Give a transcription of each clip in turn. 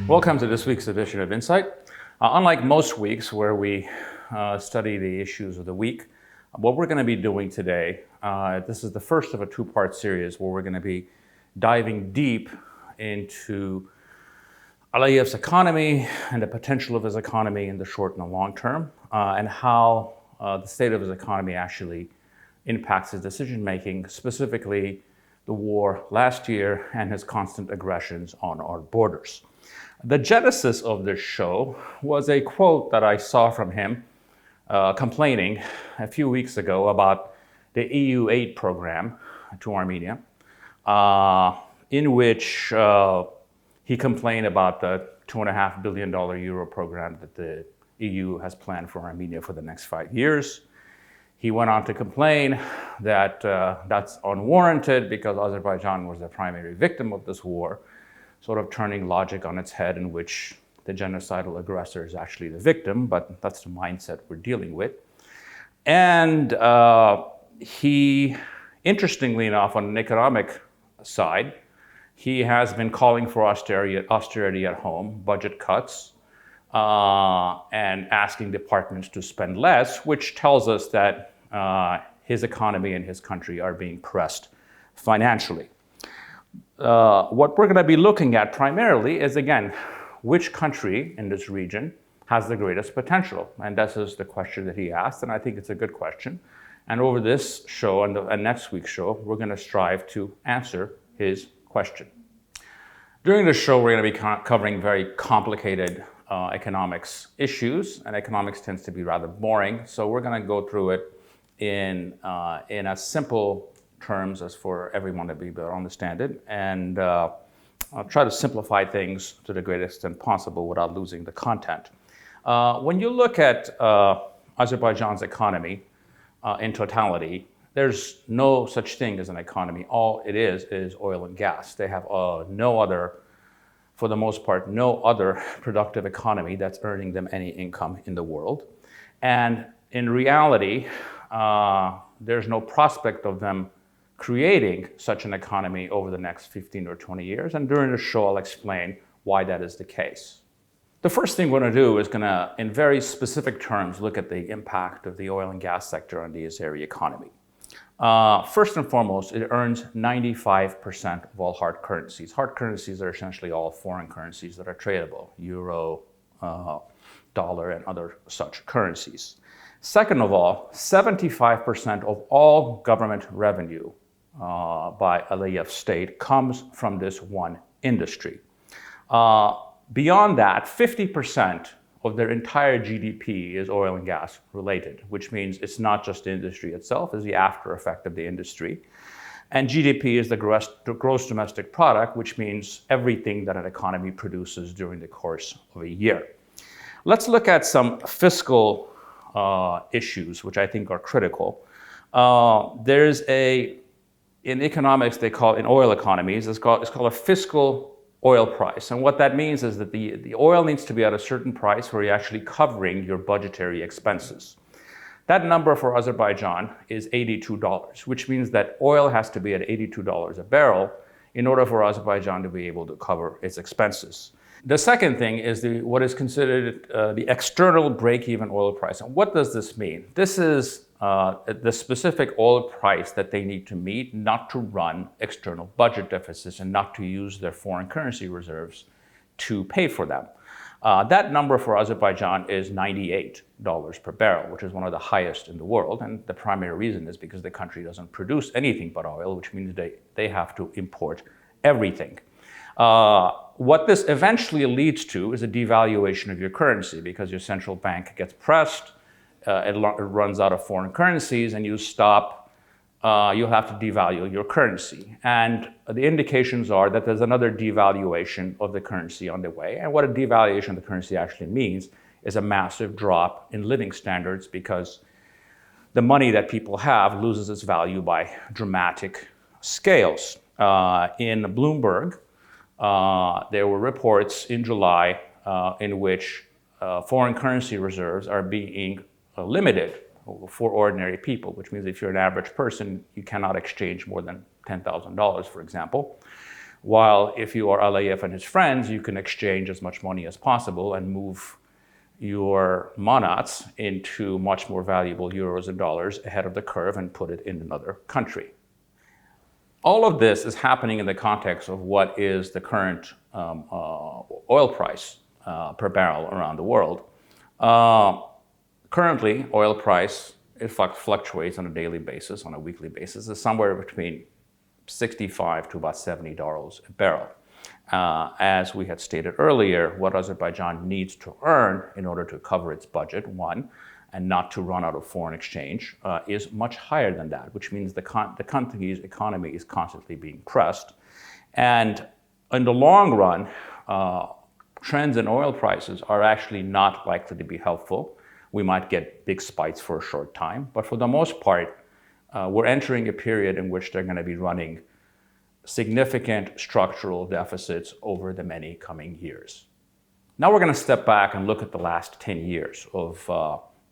Welcome to this week's edition of Insight. Unlike most weeks where we study the issues of the week, what we're going to be doing today, this is the first of a two-part series where we're going to be diving deep into Aliyev's economy and the potential of his economy in the short and the long term, and how the state of his economy actually impacts his decision-making, specifically the war last year and his constant aggressions on our borders. The genesis of this show was a quote that I saw from him complaining a few weeks ago about the EU aid program to Armenia, in which he complained about the $2.5 billion euro program that the EU has planned for Armenia for the next 5 years. He went on to complain that that's unwarranted because Azerbaijan was the primary victim of this war, sort of turning logic on its head, in which the genocidal aggressor is actually the victim, but that's the mindset we're dealing with. And he, interestingly enough, on an economic side, he has been calling for austerity at home, budget cuts, and asking departments to spend less, which tells us that his economy and his country are being pressed financially. What we're going to be looking at primarily is, again, which country in this region has the greatest potential? And this is the question that he asked, and I think it's a good question. And over this show and next week's show, we're going to strive to answer his question. During this show, we're going to be covering very complicated economics issues, and economics tends to be rather boring, so we're going to go through it in as simple terms as for everyone to be able to understand it, and I'll try to simplify things to the greatest extent possible without losing the content. When you look at Azerbaijan's economy in totality, there's no such thing as an economy. All it is oil and gas. They have no other, for the most part, no other productive economy that's earning them any income in the world. And in reality, there's no prospect of them creating such an economy over the next 15 or 20 years. And during the show, I'll explain why that is the case. The first thing we're going to do is going to, in very specific terms, look at the impact of the oil and gas sector on the Azeri economy. First and foremost, it earns 95% of all hard currencies. Hard currencies are essentially all foreign currencies that are tradable, euro, dollar, and other such currencies. Second of all, 75% of all government revenue by Aliyev's state comes from this one industry. Beyond that, 50% of their entire GDP is oil and gas related, which means it's not just the industry itself, it's the after effect of the industry. And GDP is the gross domestic product, which means everything that an economy produces during the course of a year. Let's look at some fiscal issues, which I think are critical. There's in economics, in oil economies, it's called a fiscal oil price. And what that means is that the oil needs to be at a certain price where you're actually covering your budgetary expenses. That number for Azerbaijan is $82, which means that oil has to be at $82 a barrel in order for Azerbaijan to be able to cover its expenses. The second thing is what is considered the external break-even oil price. And what does this mean? This is the specific oil price that they need to meet not to run external budget deficits and not to use their foreign currency reserves to pay for them. That number for Azerbaijan is $98 per barrel, which is one of the highest in the world. And the primary reason is because the country doesn't produce anything but oil, which means they have to import everything. What this eventually leads to is a devaluation of your currency because your central bank gets pressed, it runs out of foreign currencies, and you'll have to devalue your currency. And the indications are that there's another devaluation of the currency on the way. And what a devaluation of the currency actually means is a massive drop in living standards because the money that people have loses its value by dramatic scales. In Bloomberg, there were reports in July in which foreign currency reserves are being limited for ordinary people, which means if you're an average person, you cannot exchange more than $10,000, for example. While if you are Aliyev and his friends, you can exchange as much money as possible and move your manats into much more valuable euros and dollars ahead of the curve and put it in another country. All of this is happening in the context of what is the current oil price per barrel around the world. Currently, oil price, it fluctuates on a daily basis, on a weekly basis, is somewhere between $65 to about $70 a barrel. As we had stated earlier, what Azerbaijan needs to earn in order to cover its budget, one, and not to run out of foreign exchange, is much higher than that, which means the country's economy is constantly being pressed. And in the long run, trends in oil prices are actually not likely to be helpful. We might get big spikes for a short time, but for the most part, we're entering a period in which they're going to be running significant structural deficits over the many coming years. Now we're going to step back and look at the last 10 years of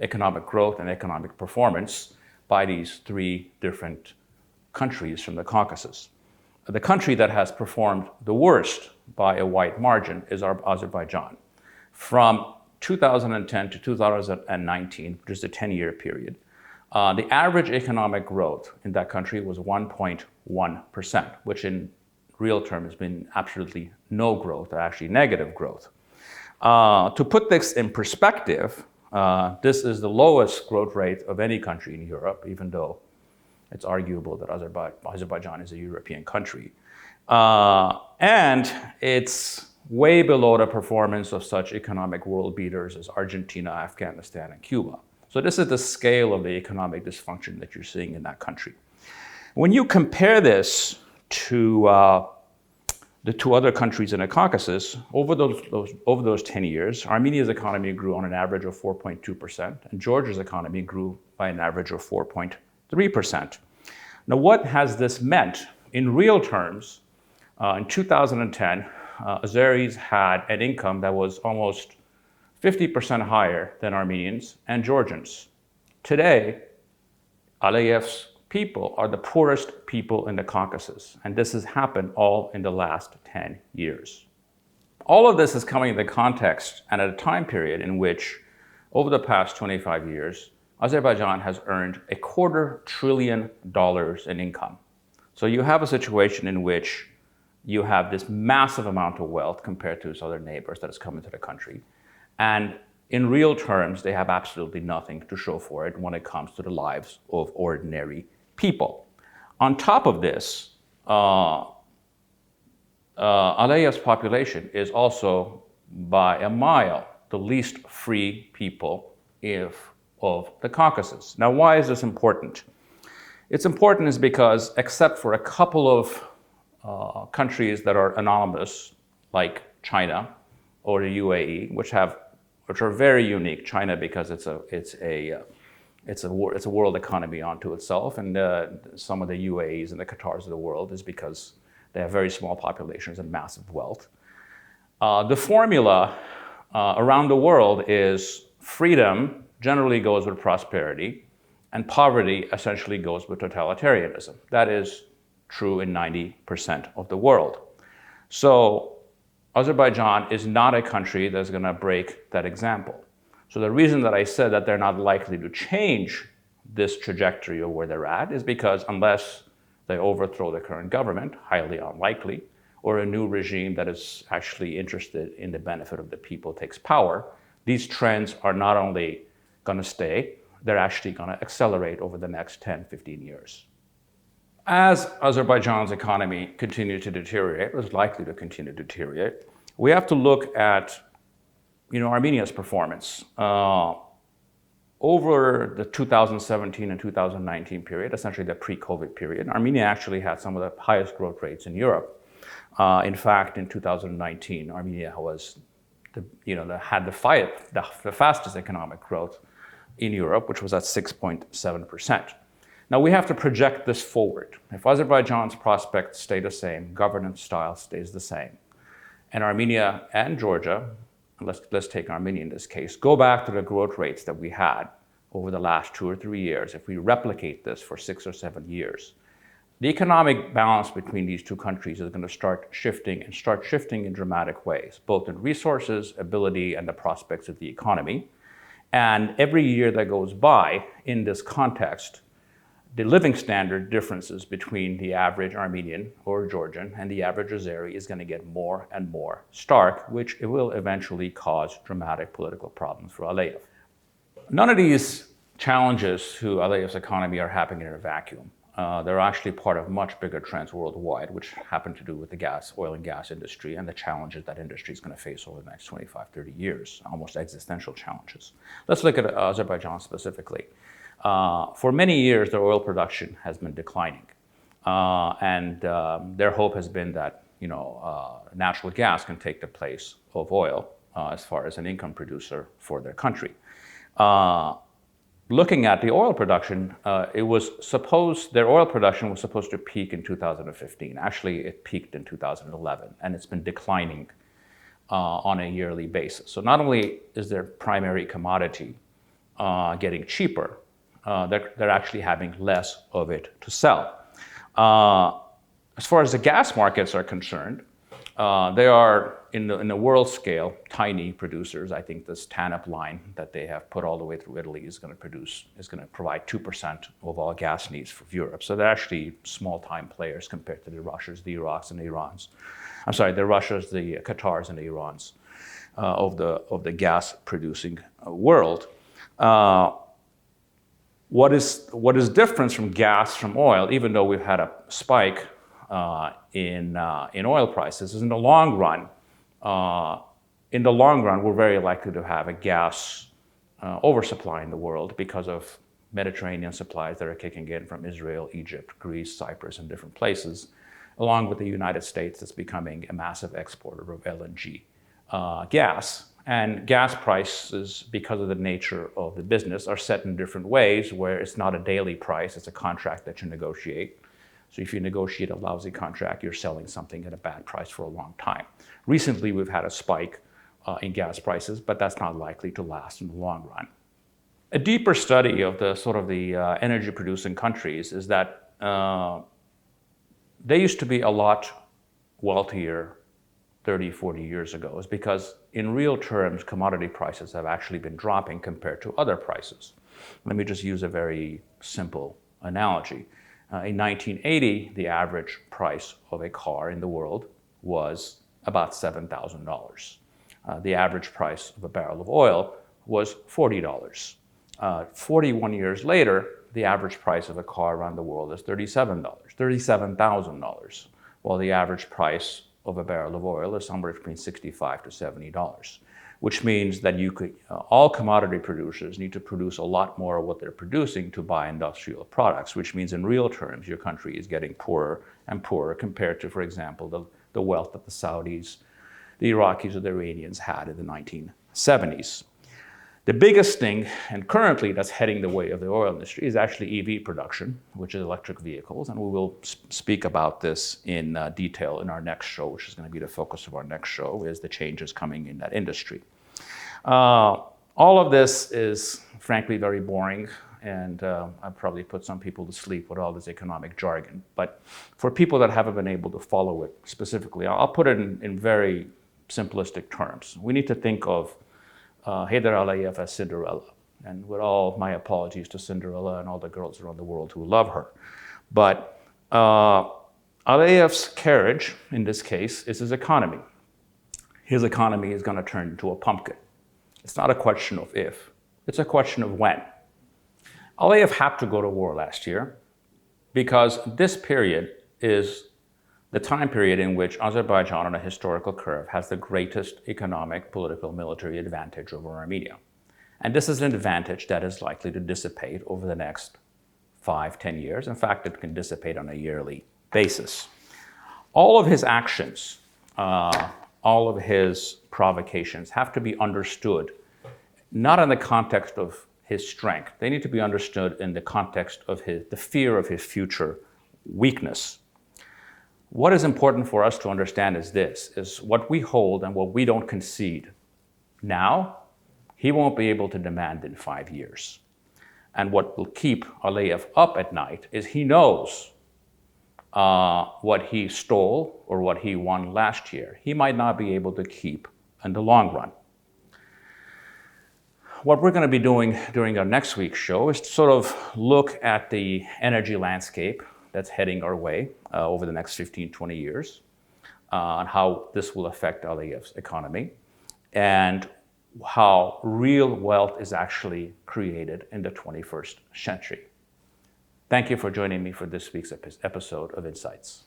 economic growth and economic performance by these three different countries from the Caucasus. The country that has performed the worst by a wide margin is Azerbaijan. From 2010 to 2019, which is a 10-year period, the average economic growth in that country was 1.1%, which in real terms has been absolutely no growth, or actually negative growth. To put this in perspective, this is the lowest growth rate of any country in Europe, even though it's arguable that Azerbaijan is a European country. And it's way below the performance of such economic world beaters as Argentina, Afghanistan, and Cuba. So this is the scale of the economic dysfunction that you're seeing in that country. When you compare this to the two other countries in the Caucasus, over those 10 years, Armenia's economy grew on an average of 4.2%, and Georgia's economy grew by an average of 4.3%. Now, what has this meant? In real terms, in 2010, Azeris had an income that was almost 50% higher than Armenians and Georgians. Today, Aliyev's people are the poorest people in the Caucasus, and this has happened all in the last 10 years. All of this is coming in the context and at a time period in which, over the past 25 years, Azerbaijan has earned $250 billion in income. So you have a situation in which you have this massive amount of wealth compared to its other neighbors that has come into the country. And in real terms, they have absolutely nothing to show for it when it comes to the lives of ordinary people. On top of this, Aliyev's population is also, by a mile, the least free people of the Caucasus. Now, why is this important? It's important is because, except for a couple of countries that are anonymous, like China or the UAE, which are very unique. China, because it's a world economy unto itself, and some of the UAEs and the Qatars of the world is because they have very small populations and massive wealth. The formula around the world is freedom generally goes with prosperity, and poverty essentially goes with totalitarianism. That is true in 90% of the world. So Azerbaijan is not a country that's going to break that example. So the reason that I said that they're not likely to change this trajectory of where they're at is because unless they overthrow the current government, highly unlikely, or a new regime that is actually interested in the benefit of the people takes power, these trends are not only going to stay, they're actually going to accelerate over the next 10, 15 years. As Azerbaijan's economy continues to deteriorate, or is likely to continue to deteriorate, we have to look at Armenia's performance. Over the 2017 and 2019 period, essentially the pre-COVID period, Armenia actually had some of the highest growth rates in Europe. In fact, in 2019, Armenia was had the fastest economic growth in Europe, which was at 6.7%. Now we have to project this forward. If Azerbaijan's prospects stay the same, governance style stays the same, and Armenia and Georgia, let's take Armenia in this case, go back to the growth rates that we had over the last 2 or 3 years. If we replicate this for 6 or 7 years, the economic balance between these two countries is going to start shifting in dramatic ways, both in resources, ability, and the prospects of the economy. And every year that goes by in this context, the living standard differences between the average Armenian or Georgian and the average Azeri is going to get more and more stark, which it will eventually cause dramatic political problems for Aliyev. None of these challenges to Aliyev's economy are happening in a vacuum. They're actually part of much bigger trends worldwide, which happen to do with the oil and gas industry and the challenges that industry is going to face over the next 25, 30 years, almost existential challenges. Let's look at Azerbaijan specifically. For many years, their oil production has been declining. And their hope has been that natural gas can take the place of oil as far as an income producer for their country. Looking at the oil production, their oil production was supposed to peak in 2015. Actually, it peaked in 2011, and it's been declining on a yearly basis. So not only is their primary commodity getting cheaper, they're actually having less of it to sell. As far as the gas markets are concerned, they are, in the world scale, tiny producers. I think this TANAP line that they have put all the way through Italy is going to provide 2% of all gas needs for Europe. So they're actually small-time players compared to the Russias, the Iraqs, and the Irans. I'm sorry, the Russias, the Qatars, and the Irans of the gas-producing world. What is different from gas from oil, even though we've had a spike in oil prices, is in the long run, we're very likely to have a gas oversupply in the world because of Mediterranean supplies that are kicking in from Israel, Egypt, Greece, Cyprus, and different places, along with the United States that's becoming a massive exporter of LNG gas. And gas prices, because of the nature of the business, are set in different ways where it's not a daily price, it's a contract that you negotiate. So if you negotiate a lousy contract, you're selling something at a bad price for a long time. Recently, we've had a spike in gas prices, but that's not likely to last in the long run. A deeper study of the energy producing countries is that they used to be a lot wealthier 30, 40 years ago, is because in real terms, commodity prices have actually been dropping compared to other prices. Let me just use a very simple analogy. In 1980, the average price of a car in the world was about $7,000. The average price of a barrel of oil was $40. 41 years later, the average price of a car around the world is $37,000, while the average price of a barrel of oil is somewhere between $65 to $70, which means that all commodity producers need to produce a lot more of what they're producing to buy industrial products, which means in real terms, your country is getting poorer and poorer compared to, for example, the wealth that the Saudis, the Iraqis, or the Iranians had in the 1970s. The biggest thing, and currently that's heading the way of the oil industry, is actually EV production, which is electric vehicles. And we will speak about this in detail in our next show, which is going to be the focus of our next show, is the changes coming in that industry. All of this is, frankly, very boring. And I've probably put some people to sleep with all this economic jargon. But for people that haven't been able to follow it specifically, I'll put it in very simplistic terms. We need to think of Heydar Aliyev as Cinderella. And with all my apologies to Cinderella and all the girls around the world who love her. But Aliyev's carriage, in this case, is his economy. His economy is going to turn into a pumpkin. It's not a question of if, it's a question of when. Aliyev had to go to war last year because this period is the time period in which Azerbaijan on a historical curve has the greatest economic, political, military advantage over Armenia. And this is an advantage that is likely to dissipate over the next 5-10 years. In fact, it can dissipate on a yearly basis. All of his actions, all of his provocations have to be understood, not in the context of his strength. They need to be understood in the context of the fear of his future weakness. What is important for us to understand is this, is what we hold and what we don't concede now, he won't be able to demand in 5 years. And what will keep Aliyev up at night is he knows what he stole or what he won last year, he might not be able to keep in the long run. What we're going to be doing during our next week's show is to sort of look at the energy landscape that's heading our way over the next 15, 20 years, and how this will affect Aliyev's economy, and how real wealth is actually created in the 21st century. Thank you for joining me for this week's episode of Insights.